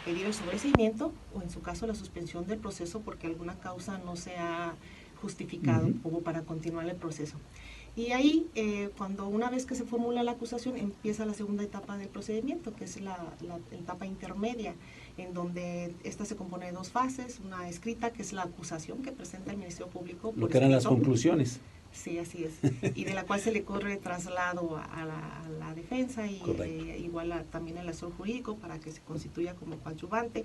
pedir el sobreseimiento o en su caso la suspensión del proceso porque alguna causa no se ha justificado como para continuar el proceso. Y ahí, cuando una vez que se formula la acusación, empieza la segunda etapa del procedimiento, que es la etapa intermedia, en donde esta se compone de dos fases, una escrita, que es la acusación que presenta el Ministerio Público. Lo que eran las conclusiones. Sí, así es. Y de la cual se le corre traslado a la defensa y igual también al asesor jurídico para que se constituya como coadyuvante.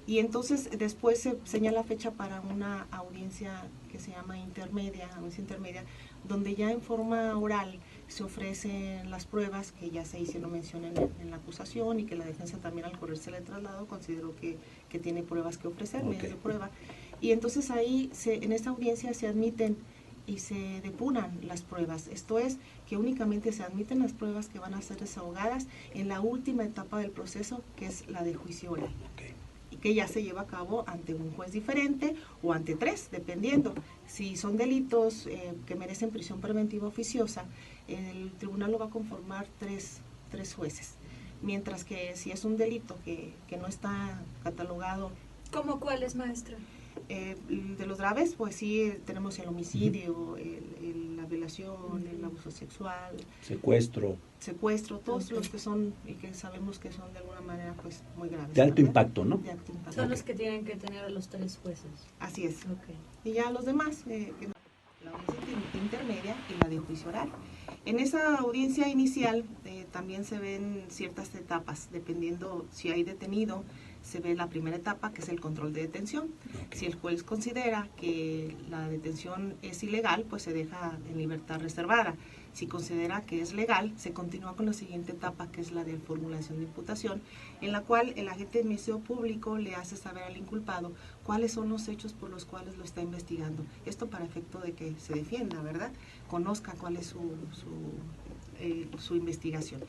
Y entonces después se señala fecha para una audiencia que se llama audiencia intermedia, donde ya en forma oral se ofrecen las pruebas que ya se hicieron mención en la acusación y que la defensa también al correrse el traslado consideró que tiene pruebas que ofrecer, medios de prueba. Y entonces ahí en esta audiencia se admiten y se depuran las pruebas. Esto es, que únicamente se admiten las pruebas que van a ser desahogadas en la última etapa del proceso, que es la de juicio oral. Y que ya se lleva a cabo ante un juez diferente o ante tres, dependiendo. Si son delitos que merecen prisión preventiva oficiosa, el tribunal lo va a conformar tres jueces. Mientras que si es un delito que no está catalogado. ¿Cómo cuáles, maestra? De los graves, pues sí, tenemos el homicidio, la violación, el abuso sexual, secuestro, todos los que son y que sabemos que son de alguna manera pues muy graves. De alto impacto, ¿no? De alto impacto. Son los que tienen que tener a los tres jueces. Así es. Y ya los demás, la audiencia intermedia y la de juicio oral. En esa audiencia inicial también se ven ciertas etapas, dependiendo si hay detenido. Se ve la primera etapa, que es el control de detención. Si el juez considera que la detención es ilegal, pues se deja en libertad reservada. Si considera que es legal, se continúa con la siguiente etapa, que es la de formulación de imputación, en la cual el agente del Ministerio Público le hace saber al inculpado cuáles son los hechos por los cuales lo está investigando. Esto para efecto de que se defienda, ¿verdad? Conozca cuál es su investigación.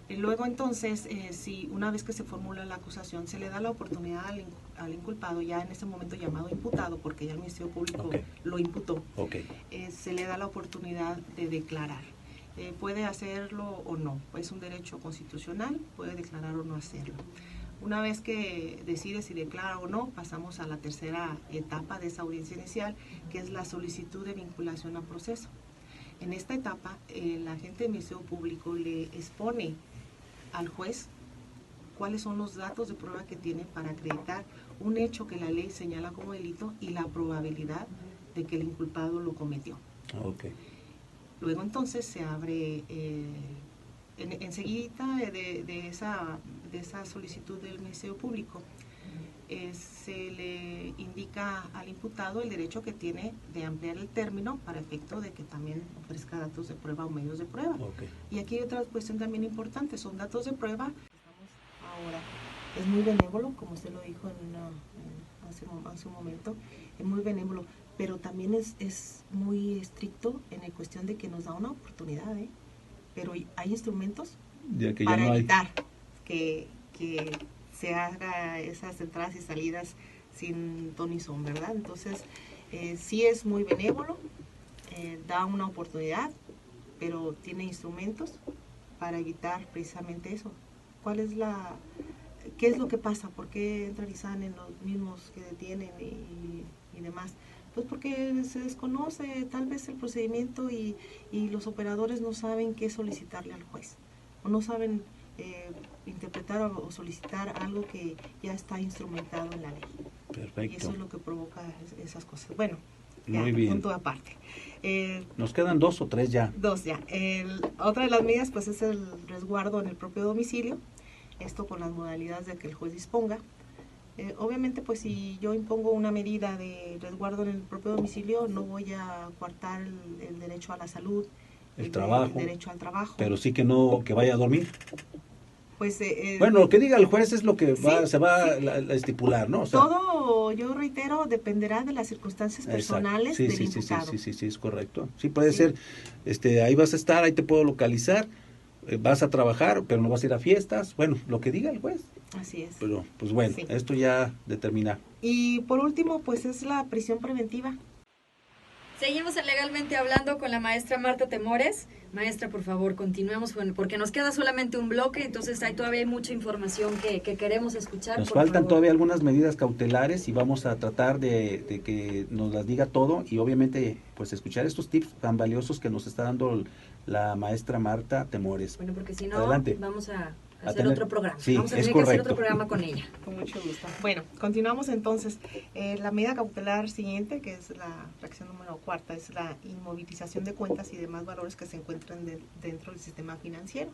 Y luego entonces, si una vez que se formula la acusación, se le da la oportunidad al inculpado, ya en ese momento llamado imputado, porque ya el Ministerio Público lo imputó, se le da la oportunidad de declarar. Puede hacerlo o no, es un derecho constitucional, puede declarar o no hacerlo. Una vez que decide si declara o no, pasamos a la tercera etapa de esa audiencia inicial, que es la solicitud de vinculación a proceso. En esta etapa, el agente del Ministerio Público le expone al juez cuáles son los datos de prueba que tiene para acreditar un hecho que la ley señala como delito y la probabilidad de que el inculpado lo cometió. Luego entonces se abre, enseguida de esa solicitud del Ministerio Público, se le indica al imputado el derecho que tiene de ampliar el término para efecto de que también ofrezca datos de prueba o medios de prueba. Y aquí hay otra cuestión también importante, son datos de prueba. Ahora, es muy benévolo, como usted lo dijo hace un momento, es muy benévolo, pero también es muy estricto en la cuestión de que nos da una oportunidad, pero hay instrumentos para evitar que se haga esas entradas y salidas sin ton ni son, ¿verdad? Entonces, sí es muy benévolo, da una oportunidad, pero tiene instrumentos para evitar precisamente eso. ¿Qué es lo que pasa? ¿Por qué entran y salen los mismos que detienen y demás? Pues porque se desconoce tal vez el procedimiento y los operadores no saben qué solicitarle al juez, o no saben interpretar o solicitar algo que ya está instrumentado en la ley. Perfecto. Y eso es lo que provoca esas cosas. Bueno, muy bien. Punto aparte. Nos quedan 2 o 3 ya. 2 ya. Otra de las medidas pues es el resguardo en el propio domicilio, esto con las modalidades de que el juez disponga. Obviamente pues si yo impongo una medida de resguardo en el propio domicilio, no voy a coartar el derecho a la salud, el trabajo, derecho al trabajo. Pero sí que vaya a dormir. Pues, bueno, lo que diga el juez es lo que se va sí. a estipular, ¿no? O sea, todo, yo reitero, dependerá de las circunstancias personales del imputado. Sí, es correcto. Sí, puede ser, ahí vas a estar, ahí te puedo localizar, vas a trabajar, pero no vas a ir a fiestas. Bueno, lo que diga el juez. Así es. Pero, pues bueno, esto ya determina. Y por último, pues es la prisión preventiva. Seguimos en Legalmente Hablando con la maestra Marta Temores. Maestra, por favor, continuemos, porque nos queda solamente un bloque, entonces todavía hay mucha información que queremos escuchar. Nos por faltan favor. todavía algunas medidas cautelares y vamos a tratar de que nos las diga todo y obviamente pues escuchar estos tips tan valiosos que nos está dando la maestra Marta Temores. Bueno, porque si no, Adelante. vamos a A hacer tener- otro programa. sí, Vamos a es tener que hacer correcto. otro programa con ella. Con mucho gusto. Bueno, continuamos entonces. La medida cautelar siguiente, que es la fracción número cuarta, es la inmovilización de cuentas y demás valores que se encuentran dentro del sistema financiero.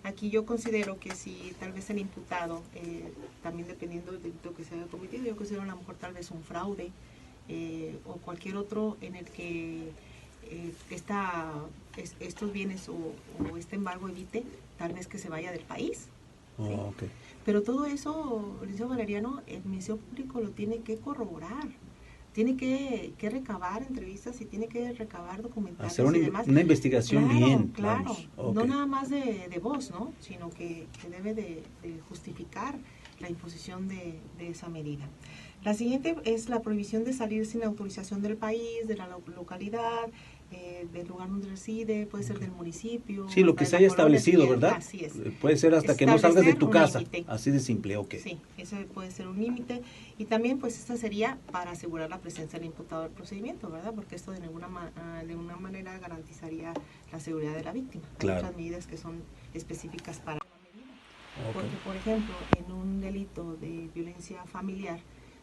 Aquí yo considero que si tal vez el imputado, también dependiendo del delito que se haya cometido, yo considero a lo mejor tal vez un fraude o cualquier otro en el que estos bienes o este embargo evite tal vez que se vaya del país. Oh, ¿sí? ok. Pero todo eso, licenciado Valeriano, el Ministerio Público lo tiene que corroborar, tiene que recabar entrevistas y tiene que recabar documentales Hacer y demás. una investigación Claro, bien. claro, vamos. Ok. no nada más de voz, ¿no? Sino que debe de justificar la imposición de esa medida. La siguiente es la prohibición de salir sin autorización del país, de la localidad, del lugar donde reside, puede ser del municipio. Sí, lo que de se la haya colonia, establecido, sí, ¿verdad? Así es. Puede ser hasta que no salgas de tu casa. Establecer un límite. Así de simple, ok. Sí, ese puede ser un límite. Y también, pues, esta sería para asegurar la presencia del imputado del procedimiento, ¿verdad? Porque esto de ninguna manera garantizaría la seguridad de la víctima. Claro. Hay otras medidas que son específicas para la medida. Ok. Porque, por ejemplo, en un delito de violencia familiar,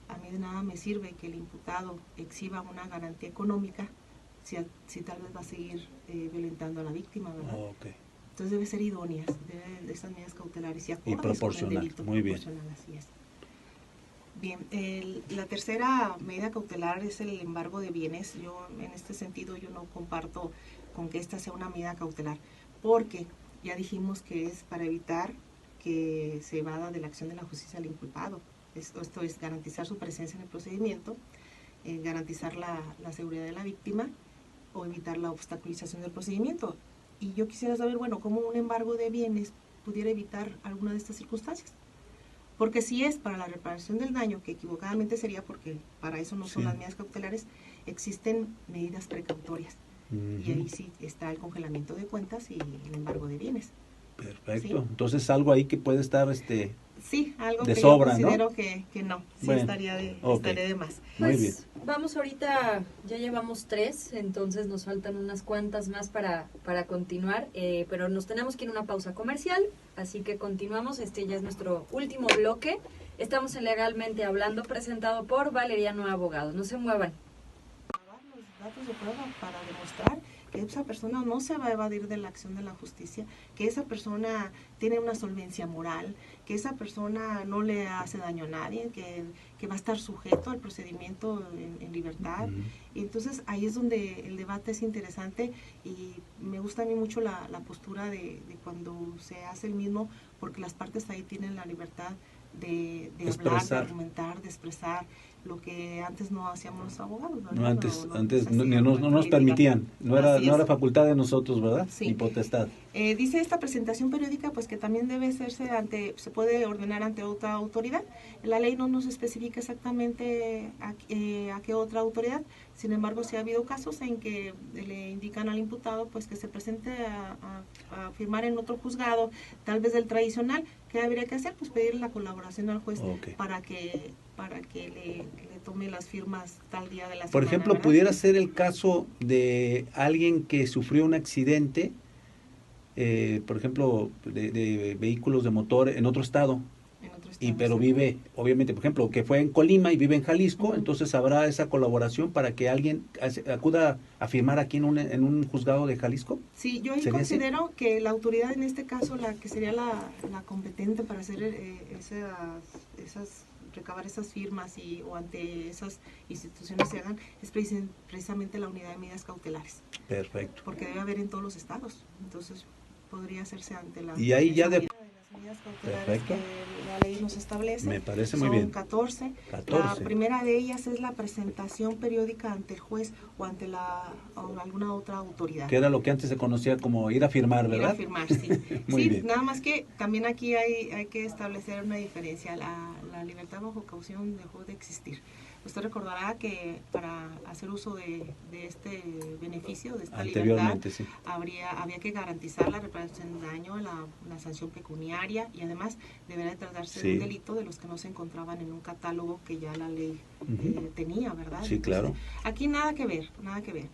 a mí de nada me sirve que el imputado exhiba una garantía económica si tal vez va a seguir violentando a la víctima, ¿verdad? Ok. Entonces debe ser idóneas, de estas medidas cautelares y acordes con el proporcional, delito. muy bien. Proporcional, así es. Bien, la tercera medida cautelar es el embargo de bienes. Yo, en este sentido, yo no comparto con que esta sea una medida cautelar, porque ya dijimos que es para evitar que se evada de la acción de la justicia al inculpado. Esto es garantizar su presencia en el procedimiento, garantizar la seguridad de la víctima o evitar la obstaculización del procedimiento. Y yo quisiera saber, bueno, cómo un embargo de bienes pudiera evitar alguna de estas circunstancias. Porque si es para la reparación del daño, que equivocadamente sería porque para eso no son Sí. las medidas cautelares, existen medidas precautorias. Y ahí sí está el congelamiento de cuentas y el embargo de bienes. Perfecto. Sí. Entonces algo ahí que puede estar Sí, algo De que sobra, yo ¿no? considero que no, sí Bueno, estaría ok. de más. Muy Pues bien. vamos ahorita, ya llevamos 3, entonces nos faltan unas cuantas más para continuar, pero nos tenemos que ir a una pausa comercial, así que continuamos, este ya es nuestro último bloque. Estamos en Legalmente Hablando, presentado por Valeriano Abogado. No se muevan. Los datos de prueba para demostrar que esa persona no se va a evadir de la acción de la justicia, que esa persona tiene una solvencia moral, que esa persona no le hace daño a nadie, que va a estar sujeto al procedimiento en libertad. Ujú. Y entonces ahí es donde el debate es interesante y me gusta a mí mucho la postura de cuando se hace el mismo, porque las partes ahí tienen la libertad de hablar, de Expresar. argumentar, de expresar lo que antes no hacíamos los abogados, ¿verdad? No, antes No no, hacíamos no nos litigar. permitían, no era Así es. facultad de nosotros, ¿verdad? Sí. Ni potestad. Dice esta presentación periódica pues que también debe hacerse se puede ordenar ante otra autoridad. La ley no nos especifica exactamente a qué otra autoridad, sin embargo sí ha habido casos en que le indican al imputado pues que se presente a firmar en otro juzgado, tal vez del tradicional. ¿Qué habría que hacer? Pues pedir la colaboración al juez Ok. para que le tome las firmas tal día de la semana. Por ejemplo, ¿verdad? pudiera ser el caso de alguien que sufrió un accidente, por ejemplo, de vehículos de motor en otro estado, En otro y estado, pero sí. vive, obviamente, por ejemplo, que fue en Colima y vive en Jalisco, Ujú. entonces habrá esa colaboración para que alguien acuda a firmar aquí en un juzgado de Jalisco. Sí, yo ahí ¿Sería así? considero que la autoridad en este caso, la que sería la competente para hacer recabar esas firmas o ante esas instituciones se hagan, es precisamente la unidad de medidas cautelares, Perfecto. porque debe haber en todos los estados, entonces podría hacerse ante la Y ahí ya esa de- unidad de las medidas cautelares Perfecto. que la ley nos establece. Me parece muy Son bien. 14. 14. La primera de ellas es la presentación periódica ante el juez o ante o alguna otra autoridad. Que era lo que antes se conocía como ir a firmar, Ir ¿verdad? a firmar, sí. Muy Sí, bien. nada más que también aquí hay que establecer una diferencia. La libertad bajo caución dejó de existir. Usted recordará que para hacer uso de este beneficio, de esta Anteriormente, libertad, sí. había que garantizar la reparación de daño, la sanción pecuniaria, y además debería tratarse de un delito de los que no se encontraban en un catálogo que ya la ley tenía, ¿verdad? Sí, claro. Entonces, aquí nada que ver, nada que ver.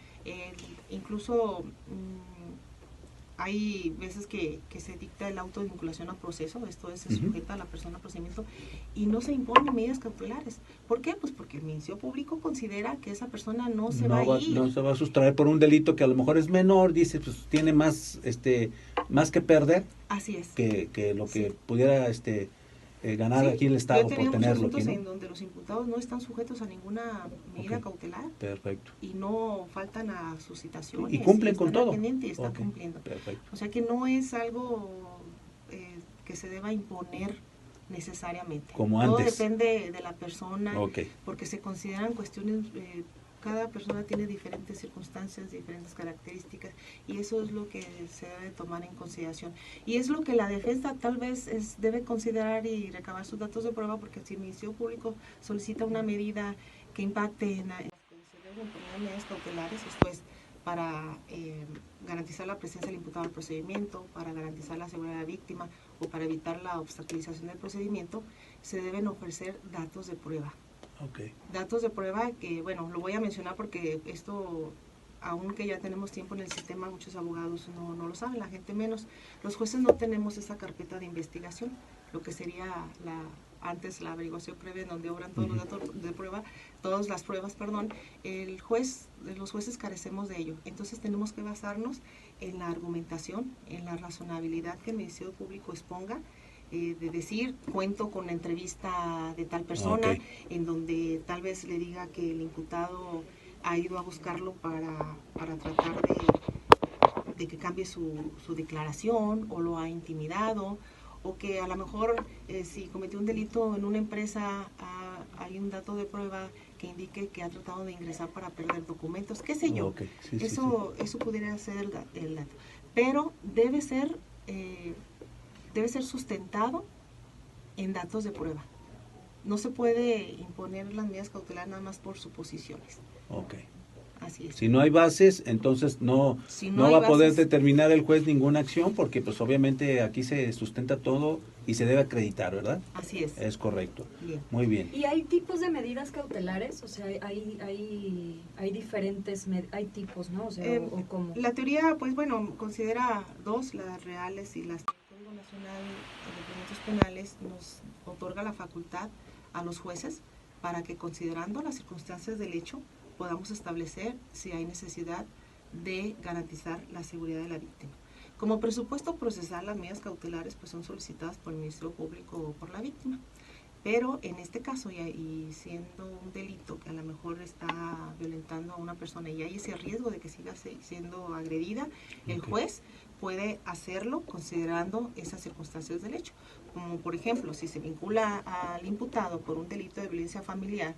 Incluso hay veces que se dicta el auto de vinculación a proceso, esto es, se sujeta a la persona al procedimiento y no se imponen medidas cautelares. ¿Por qué? Pues porque el Ministerio Público considera que esa persona no se va a ir. No se va a sustraer por un delito que a lo mejor es menor, dice, pues tiene más que perder. Así es. Que lo que pudiera ganar aquí el Estado por tenerlo aquí, ¿no? En donde los imputados no están sujetos a ninguna medida cautelar. Perfecto. Y no faltan a sus citaciones. Y cumplen con todo. Y están cumpliendo. Perfecto. O sea que no es algo que se deba imponer necesariamente. Como todo antes. Depende de la persona, porque se consideran cuestiones, cada persona tiene diferentes circunstancias, diferentes características, y eso es lo que se debe tomar en consideración. Y es lo que la defensa tal vez debe considerar y recabar sus datos de prueba, porque si el Ministerio Público solicita una medida que impacte en las condiciones de medidas cautelares, esto es, para garantizar la presencia del imputado al procedimiento, para garantizar la seguridad de la víctima o para evitar la obstaculización del procedimiento, se deben ofrecer datos de prueba. Datos de prueba que, bueno, lo voy a mencionar porque esto, aunque ya tenemos tiempo en el sistema, muchos abogados no lo saben, la gente menos. Los jueces no tenemos esa carpeta de investigación, lo que sería antes la averiguación previa, en donde obran todos los datos de prueba, todas las pruebas, perdón. Los jueces carecemos de ello. Entonces tenemos que basarnos en la argumentación, en la razonabilidad que el Ministerio Público exponga, de decir, cuento con la entrevista de tal persona, en donde tal vez le diga que el imputado ha ido a buscarlo para tratar de que cambie su declaración, o lo ha intimidado, o que a lo mejor si cometió un delito en una empresa, hay un dato de prueba que indique que ha tratado de ingresar para perder documentos, qué sé yo. Eso pudiera ser el dato. Pero debe ser sustentado en datos de prueba. No se puede imponer las medidas cautelares nada más por suposiciones. Así es. Si no hay bases, entonces no va a poder determinar el juez ninguna acción, porque pues obviamente aquí se sustenta todo y se debe acreditar, ¿verdad? Así es. Es correcto. Bien. Muy bien. ¿Y hay tipos de medidas cautelares? O sea, hay diferentes, hay tipos, ¿no? O sea, ¿o cómo? La teoría, pues bueno, considera dos, las reales y las... El Código Nacional de Procedimientos Penales nos otorga la facultad a los jueces para que, considerando las circunstancias del hecho, podamos establecer si hay necesidad de garantizar la seguridad de la víctima. Como presupuesto procesal, las medidas cautelares pues son solicitadas por el Ministerio Público o por la víctima. Pero en este caso, y siendo un delito que a lo mejor está violentando a una persona y hay ese riesgo de que siga siendo agredida, el juez puede hacerlo considerando esas circunstancias del hecho. Como por ejemplo, si se vincula al imputado por un delito de violencia familiar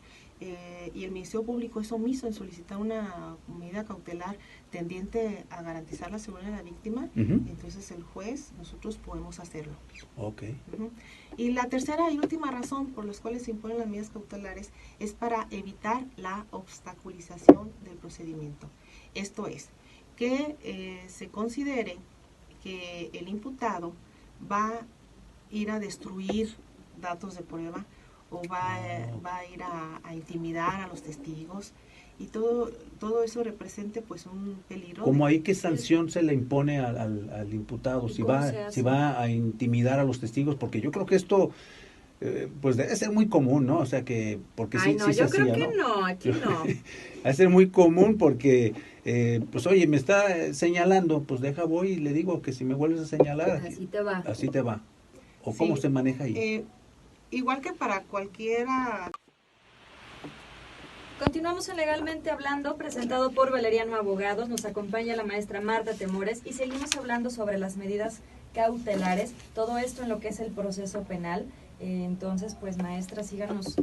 y el Ministerio Público es omiso en solicitar una medida cautelar tendiente a garantizar la seguridad de la víctima, entonces el juez, nosotros podemos hacerlo. Y la tercera y última razón por las cuales se imponen las medidas cautelares es para evitar la obstaculización del procedimiento. Esto es, que se considere que el imputado va a ir a destruir datos de prueba o va a ir a intimidar a los testigos, y todo eso represente pues un peligro. ¿Cómo ahí qué sanción se le impone al imputado si va a intimidar a los testigos? Porque yo creo que esto pues debe ser muy común, ¿no? O sea que porque yo creo que no, aquí no. Debe ser muy común porque pues oye, me está señalando, pues voy y le digo que si me vuelves a señalar, así te va. Así te va. ¿O cómo se maneja ahí? Igual que para cualquiera. Continuamos en Legalmente Hablando, presentado por Valeriano Abogados. Nos acompaña la maestra Marta Temores y seguimos hablando sobre las medidas cautelares, todo esto en lo que es el proceso penal. Entonces, pues maestra, síganos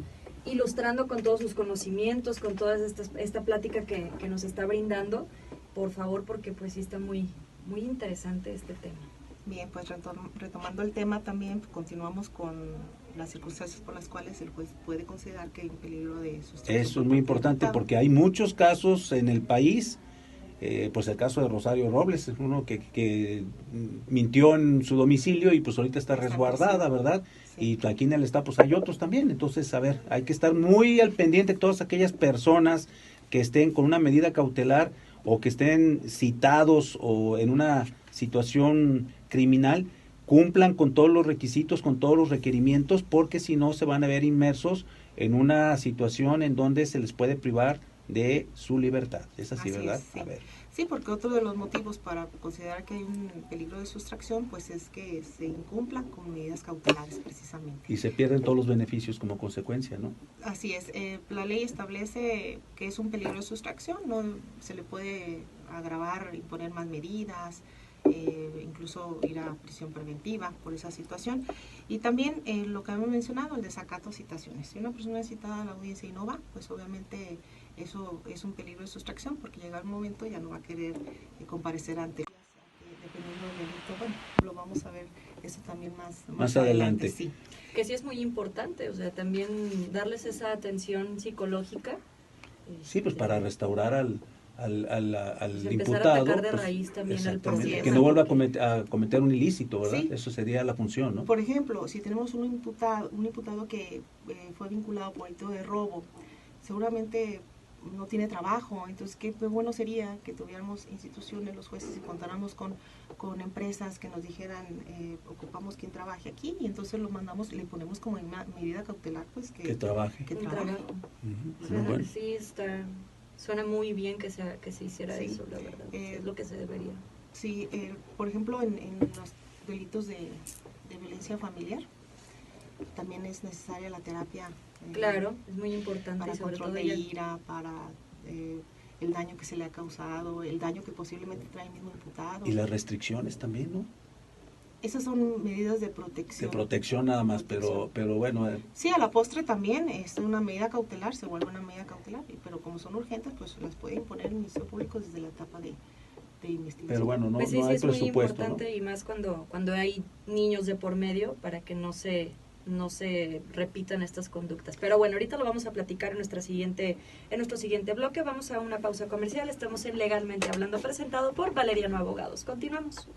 ilustrando con todos sus conocimientos, con toda esta plática que nos está brindando, por favor, porque pues sí está muy, muy interesante este tema. Bien, pues retomando el tema también, continuamos con las circunstancias por las cuales el juez puede considerar que hay un peligro de sustracción. Eso es muy importante porque hay muchos casos en el país, pues el caso de Rosario Robles, es uno que mintió en su domicilio y pues ahorita está resguardada, ¿verdad? Sí. Y aquí en el estado pues hay otros también, entonces a ver, hay que estar muy al pendiente de todas aquellas personas que estén con una medida cautelar o que estén citados o en una situación criminal, cumplan con todos los requisitos, con todos los requerimientos, porque si no se van a ver inmersos en una situación en donde se les puede privar de su libertad. ¿Es así, verdad? Sí. A ver. Sí, porque otro de los motivos para considerar que hay un peligro de sustracción, pues es que se incumplan con medidas cautelares precisamente. Y se pierden todos los beneficios como consecuencia, ¿no? Así es, la ley establece que es un peligro de sustracción, no se le puede agravar y poner más medidas, incluso ir a prisión preventiva por esa situación. Y también lo que hemos mencionado, el desacato a citaciones. Si una persona es citada a la audiencia y no va, pues obviamente eso es un peligro de sustracción, porque llega el momento ya no va a querer comparecer ante dependiendo del delito. Bueno, lo vamos a ver eso también más adelante. Sí. Que sí es muy importante, o sea, también darles esa atención psicológica. Sí, pues para restaurar al pues imputado, a atacar de pues, raíz también al proceso. que no vuelva a cometer un ilícito, ¿verdad? Sí. Eso sería la función, ¿no? Por ejemplo, si tenemos un imputado que fue vinculado por delito de robo, seguramente no tiene trabajo, entonces qué bueno sería que tuviéramos instituciones, los jueces, y contáramos con empresas que nos dijeran, ocupamos quien trabaje aquí, y entonces lo mandamos, le ponemos como medida cautelar, pues que trabaje. Que trabaje. Bueno. Sí, suena muy bien que se hiciera Sí. eso, la verdad. Es lo que se debería. Sí, por ejemplo, en los delitos de violencia familiar, también es necesaria la terapia. Claro, es muy importante. Para y sobre control todo de ira, para el daño que se le ha causado, el daño que posiblemente trae el mismo imputado. Y las restricciones también, ¿no? Esas son medidas de protección. De protección nada más, pero bueno. Sí, a la postre también es una medida cautelar, se vuelve una medida cautelar, pero como son urgentes, pues las puede imponer el Ministerio Público desde la etapa de investigación. Pero bueno, no, pues sí, no hay es muy presupuesto, importante, ¿no? Y más cuando hay niños de por medio, para que no se repitan estas conductas. Pero bueno, ahorita lo vamos a platicar en nuestro siguiente bloque. Vamos a una pausa comercial. Estamos en Legalmente Hablando, presentado por Valeriano Abogados. Continuamos.